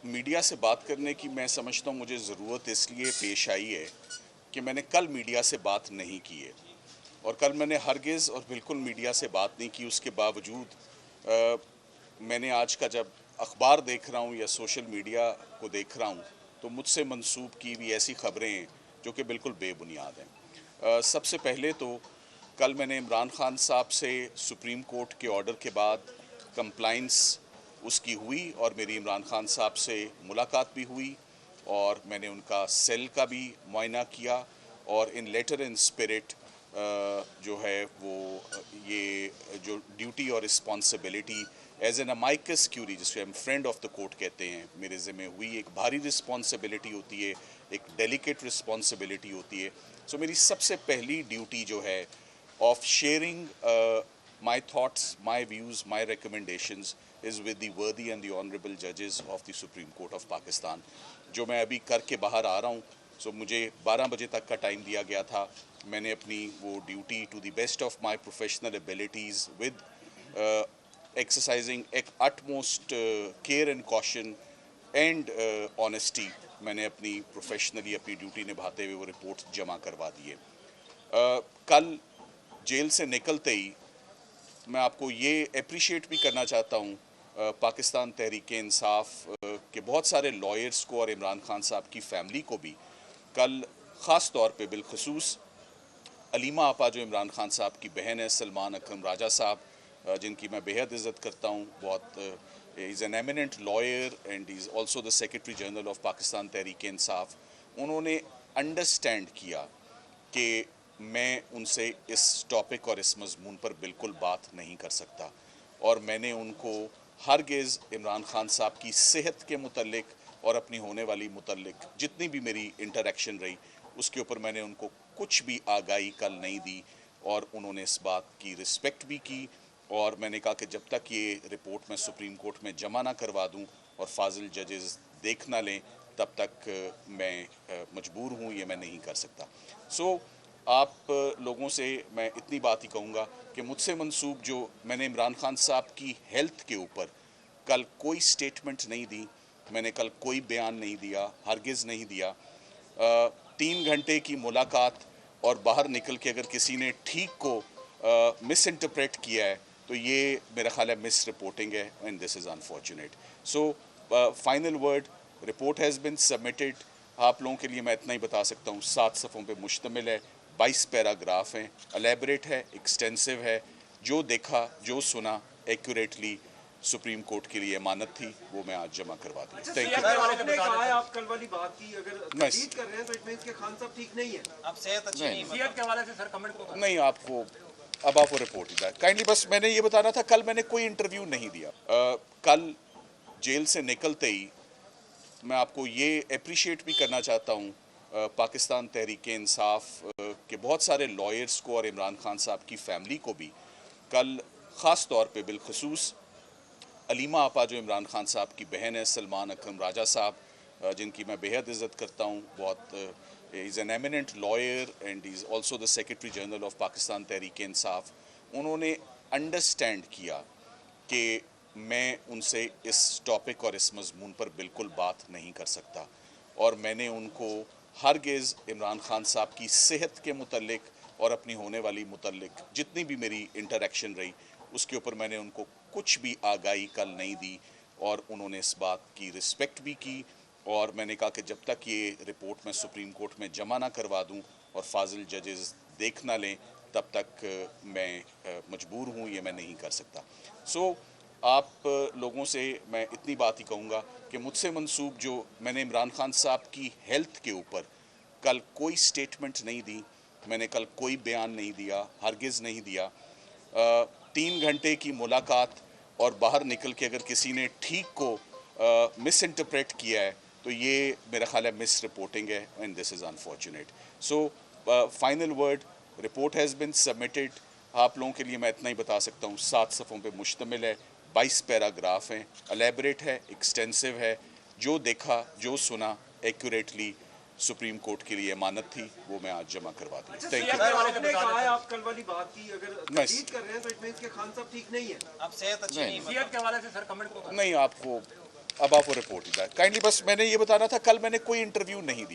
Media से बात करने की मैं समझता हूँ मुझे ज़रूरत इसलिए पेश आई है कि मैंने कल मीडिया से बात नहीं की है और कल मैंने हरगिज़ और बिल्कुल मीडिया से बात नहीं की। उसके बावजूद मैंने आज का जब अखबार देख रहा हूँ या सोशल मीडिया को देख रहा हूँ तो मुझसे मंसूब की भी ऐसी खबरें हैं जो कि बिल्कुल बेबुनियाद हैं। सबसे पहले तो कल मैंने इमरान खान साहब से सुप्रीम कोर्ट के ऑर्डर के बाद कंप्लाइंस उसकी हुई और मेरी इमरान खान साहब से मुलाकात भी हुई और मैंने उनका सेल का भी मुआयना किया और इन लेटर इन स्पिरिट जो है वो ये जो ड्यूटी और responsibility as an amicus curiae जिसको हम फ्रेंड ऑफ द कोर्ट कहते हैं मेरे ज़िम्मे हुई। एक भारी रिस्पॉन्सिबिलिटी होती है, एक डेलिकेट रिस्पॉन्सिबिलिटी होती है। सो मेरी सबसे पहली ड्यूटी जो है of sharing my thoughts, my views, my recommendations is with the worthy and the honorable judges of the Supreme Court of Pakistan. जो मैं अभी करके बाहर आ रहा हूँ, सो मुझे 12 बजे तक का टाइम दिया गया था। मैंने अपनी वो duty to the best of my professional abilities with exercising एक utmost care and caution and honesty मैंने अपनी प्रोफेशनली अपनी ड्यूटी निभाते हुए वो रिपोर्ट जमा करवा दी है। कल जेल से निकलते ही मैं आपको ये अप्रिशिएट भी करना चाहता हूँ पाकिस्तान तहरीक इंसाफ के बहुत सारे लॉयर्स को और इमरान खान साहब की फैमिली को भी। कल ख़ास तौर पे बिलखसूस अलीमा आपा जो इमरान खान साहब की बहन है, सलमान अकरम राजा साहब जिनकी मैं बेहद इज़्ज़त करता हूँ, बहुत is an eminent lawyer and is also the secretary general of Pakistan Tehreek Insaf. उन्होंने अंडरस्टैंड किया कि मैं उनसे इस टॉपिक और इस मज़मून पर बिल्कुल बात नहीं कर सकता और मैंने उनको हरगिज़ इमरान खान साहब की सेहत के मुतल्लिक और अपनी होने वाली मुतल्लिक जितनी भी मेरी इंटरेक्शन रही उसके ऊपर मैंने उनको कुछ भी आगाही कल नहीं दी और उन्होंने इस बात की रिस्पेक्ट भी की। और मैंने कहा कि जब तक ये रिपोर्ट मैं सुप्रीम कोर्ट में जमा ना करवा दूँ और फाजिल जजेस देख ना लें तब तक मैं मजबूर हूँ, ये मैं नहीं कर सकता। सो आप लोगों से मैं इतनी बात ही कहूँगा कि मुझसे मंसूब जो मैंने इमरान खान साहब की हेल्थ के ऊपर कल कोई स्टेटमेंट नहीं दी, मैंने कल कोई बयान नहीं दिया, हरगिज़ नहीं दिया। 3 घंटे की मुलाकात और बाहर निकल के अगर किसी ने ठीक को मिस इंटरप्रेट किया है तो ये मेरा ख्याल है मिस रिपोर्टिंग है and this is unfortunate. So final word, report has been submitted. आप लोगों के लिए मैं इतना ही बता सकता हूँ, 7 सफ़ों पे मुश्तमिल है, 22 पैराग्राफ हैं, एलेबरेट है, एक्सटेंसिव है। जो देखा जो सुना एक्यूरेटली सुप्रीम कोर्ट के लिए अमानत थी, वो मैं आज जमा करवा दूँ। Thank you. आपने कहा है आप कल वाली बात की अगर तस्दीक कर रहे हैं तो इट मींस कि खान साहब ठीक नहीं है। आप सेहत अच्छी नहीं सेहत के हवाले से सर कमेंट को नहीं, आपको अब आप वो रिपोर्ट ही काइंडली, बस मैंने ये बताना था कल मैंने कोई इंटरव्यू नहीं दिया। कल जेल से निकलते ही मैं आपको ये अप्रिशिएट भी करना चाहता हूँ पाकिस्तान तहरीक इंसाफ के बहुत सारे लॉयर्स को और इमरान खान साहब की फैमिली को भी। कल ख़ास तौर पे बिलखसूस अलीमा आपा जो इमरान खान साहब की बहन है, सलमान अकरम राजा साहब जिनकी मैं बेहद इज़्ज़त करता हूँ, बहुत is an eminent lawyer and is also the secretary general of Pakistan Tehreek Insaf. उन्होंने अंडरस्टैंड किया कि मैं उनसे इस टॉपिक और इस मज़मून पर बिल्कुल बात नहीं कर सकता और मैंने उनको हरगिज़ इमरान खान साहब की सेहत के मुतल्लिक और अपनी होने वाली मुतल्लिक जितनी भी मेरी इंटरेक्शन रही उसके ऊपर मैंने उनको कुछ भी आगाही कल नहीं दी और उन्होंने इस बात की रिस्पेक्ट भी की। और मैंने कहा कि जब तक ये रिपोर्ट मैं सुप्रीम कोर्ट में जमा ना करवा दूँ और फाजिल जजेस देख ना लें तब तक मैं मजबूर हूँ, ये मैं नहीं कर सकता। सो आप लोगों से मैं इतनी बात ही कहूँगा कि मुझसे मंसूब जो मैंने इमरान खान साहब की हेल्थ के ऊपर कल कोई स्टेटमेंट नहीं दी, मैंने कल कोई बयान नहीं दिया, हरगिज़ नहीं दिया। 3 घंटे की मुलाकात और बाहर निकल के अगर किसी ने ठीक को मिस इंटरप्रेट किया है तो ये मेरा ख्याल है मिस रिपोर्टिंग है and this is unfortunate. So final word, report has been submitted. आप लोगों के लिए मैं इतना ही बता सकता हूँ, 7 सफ़ों पे मुश्तमिल है, 22 पैराग्राफ हैं, एलेबरेट है, एक्सटेंसिव है। जो देखा जो सुना एक्यूरेटली सुप्रीम कोर्ट के लिए अमानत थी, वो मैं आज जमा करवा दूँ। Thank you. आपने कहा है आप कल वाली बात की अगर तस्दीक कर रहे हैं तो इट मींस कि खान साहब ठीक नहीं है। आप सेहत अच्छी नहीं सेहत के हवाले से सर कमेंट को नहीं, आपको अब आप वो रिपोर्ट ही काइंडली, बस मैंने ये बताना था, कल मैंने कोई इंटरव्यू नहीं दिया।